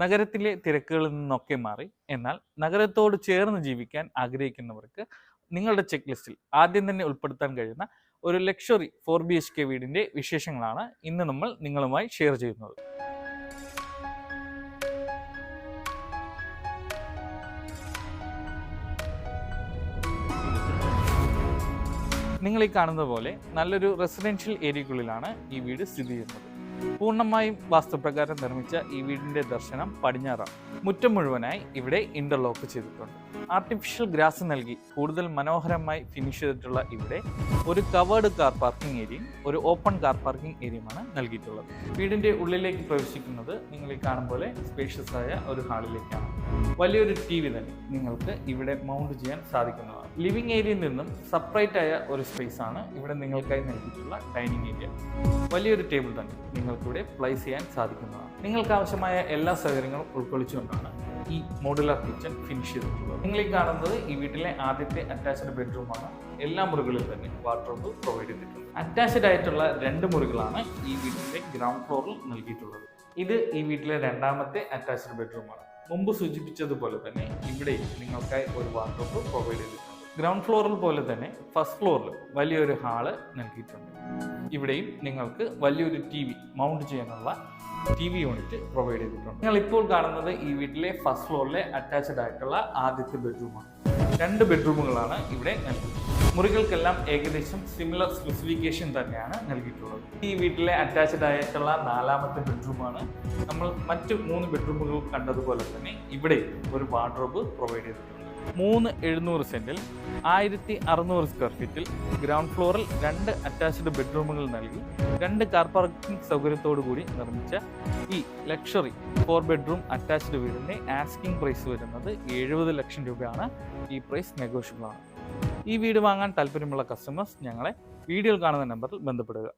നഗരത്തിലെ തിരക്കുകളിൽ നിന്നൊക്കെ മാറി എന്നാൽ നഗരത്തോട് ചേർന്ന് ജീവിക്കാൻ ആഗ്രഹിക്കുന്നവർക്ക് നിങ്ങളുടെ ചെക്ക് ലിസ്റ്റിൽ ആദ്യം തന്നെ ഉൾപ്പെടുത്താൻ കഴിയുന്ന ഒരു ലക്ഷറി 4 BHK വീടിന്റെ വിശേഷങ്ങളാണ് ഇന്ന് നമ്മൾ നിങ്ങളുമായി ഷെയർ ചെയ്യുന്നത്. നിങ്ങൾ ഈ കാണുന്ന പോലെ നല്ലൊരു റെസിഡൻഷ്യൽ ഏരിയക്കുള്ളിലാണ് ഈ വീട് സ്ഥിതി ചെയ്യുന്നത്. പൂർണ്ണമായും വാസ്തുപ്രകാരം നിർമ്മിച്ച ഈ വീടിന്റെ ദർശനം പടിഞ്ഞാറാണ്. മുറ്റം മുഴുവനായി ഇവിടെ ഇന്റർലോക്ക് ചെയ്തിട്ടുണ്ട്. ആർട്ടിഫിഷ്യൽ ഗ്രാസ് നൽകി കൂടുതൽ മനോഹരമായി ഫിനിഷ് ചെയ്തിട്ടുള്ള ഇവിടെ ഒരു കവേർഡ് കാർ പാർക്കിംഗ് ഏരിയയും ഒരു ഓപ്പൺ കാർ പാർക്കിംഗ് ഏരിയയുമാണ് നൽകിയിട്ടുള്ളത്. വീടിന്റെ ഉള്ളിലേക്ക് പ്രവേശിക്കുന്നത് നിങ്ങൾ ഈ കാണും പോലെ സ്പേഷ്യസ് ആയ ഒരു ഹാളിലേക്കാണ്. വലിയൊരു TV തന്നെ നിങ്ങൾക്ക് ഇവിടെ മൗണ്ട് ചെയ്യാൻ സാധിക്കുന്നതാണ്. ലിവിംഗ് ഏരിയയിൽ നിന്നും സെപ്പറേറ്റ് ആയ ഒരു സ്പേസ് ആണ് ഇവിടെ നിങ്ങൾക്കായി നൽകിയിട്ടുള്ള ഡൈനിങ് ഏരിയ. വലിയൊരു ടേബിൾ തന്നെ നിങ്ങൾക്കിവിടെ പ്ലേസ് ചെയ്യാൻ സാധിക്കുന്നതാണ്. നിങ്ങൾക്ക് ആവശ്യമായ എല്ലാ സൗകര്യങ്ങളും ഉൾക്കൊള്ളിച്ചുകൊണ്ടാണ് ഈ മോഡുലാർ കിച്ചൺ ഫിനിഷ് ചെയ്തിട്ടുള്ളത്. നിങ്ങൾ ഈ കാണുന്നത് ഈ വീട്ടിലെ ആദ്യത്തെ അറ്റാച്ച്ഡ് ബെഡ്റൂമാണ്. എല്ലാ മുറികളിലും തന്നെ വാർഡ്രോബ് പ്രൊവൈഡ് ചെയ്തിട്ടുണ്ട്. അറ്റാച്ച്ഡ് ആയിട്ടുള്ള 2 മുറികളാണ് ഈ വീട്ടിലെ ഗ്രൗണ്ട് ഫ്ലോറിൽ നൽകിയിട്ടുള്ളത്. ഇത് ഈ വീട്ടിലെ രണ്ടാമത്തെ അറ്റാച്ച്ഡ് ബെഡ്റൂമാണ്. മുമ്പ് സൂചിപ്പിച്ചതുപോലെ തന്നെ ഇവിടെ നിങ്ങൾക്കായി ഒരു വാർഡ്രോബ് പ്രൊവൈഡ് ചെയ്തിട്ടുണ്ട്. ഗ്രൗണ്ട് ഫ്ലോറിൽ പോലെ തന്നെ ഫസ്റ്റ് ഫ്ലോറിൽ വലിയൊരു ഹാള് നൽകിയിട്ടുണ്ട്. ഇവിടെയും നിങ്ങൾക്ക് വലിയൊരു TV മൗണ്ട് ചെയ്യാനുള്ള TV യൂണിറ്റ് പ്രൊവൈഡ് ചെയ്തിട്ടുണ്ട്. നിങ്ങൾ ഇപ്പോൾ കാണുന്നത് ഈ വീട്ടിലെ ഫസ്റ്റ് ഫ്ലോറിലെ അറ്റാച്ച്ഡ് ആയിട്ടുള്ള ആദ്യത്തെ ബെഡ്റൂമാണ്. 2 ബെഡ്റൂമുകളാണ് ഇവിടെ നൽകിയിട്ടുള്ളത്. മുറികൾക്കെല്ലാം ഏകദേശം സിമിലർ സ്പെസിഫിക്കേഷൻ തന്നെയാണ് നൽകിയിട്ടുള്ളത്. ഈ വീട്ടിലെ അറ്റാച്ച്ഡ് ആയിട്ടുള്ള 4ാമത്തെ ബെഡ്റൂമാണ്. നമ്മൾ മറ്റ് 3 ബെഡ്റൂമുകൾ കണ്ടതുപോലെ തന്നെ ഇവിടെ ഒരു വാർഡ്രോബ് പ്രൊവൈഡ് ചെയ്തിട്ടുണ്ട്. 3,700 സെന്റിൽ 1,600 സ്ക്വയർ ഫീറ്റിൽ ഗ്രൗണ്ട് ഫ്ലോറിൽ 2 അറ്റാച്ച്ഡ് ബെഡ്റൂമുകൾ നൽകി 2 കാർ പാർക്കിംഗ് സൗകര്യത്തോടു കൂടി നിർമ്മിച്ച ഈ ലക്ഷറി 4 ബെഡ്റൂം അറ്റാച്ച്ഡ് വീടിന്റെ ആസ്കിംഗ് പ്രൈസ് വരുന്നത് 70 ലക്ഷം രൂപയാണ്. ഈ പ്രൈസ് നെഗോഷ്യബിൾ ആണ്. ഈ വീട് വാങ്ങാൻ താല്പര്യമുള്ള കസ്റ്റമേഴ്സ് ഞങ്ങളെ വീഡിയോയിൽ കാണുന്ന നമ്പറിൽ ബന്ധപ്പെടുക.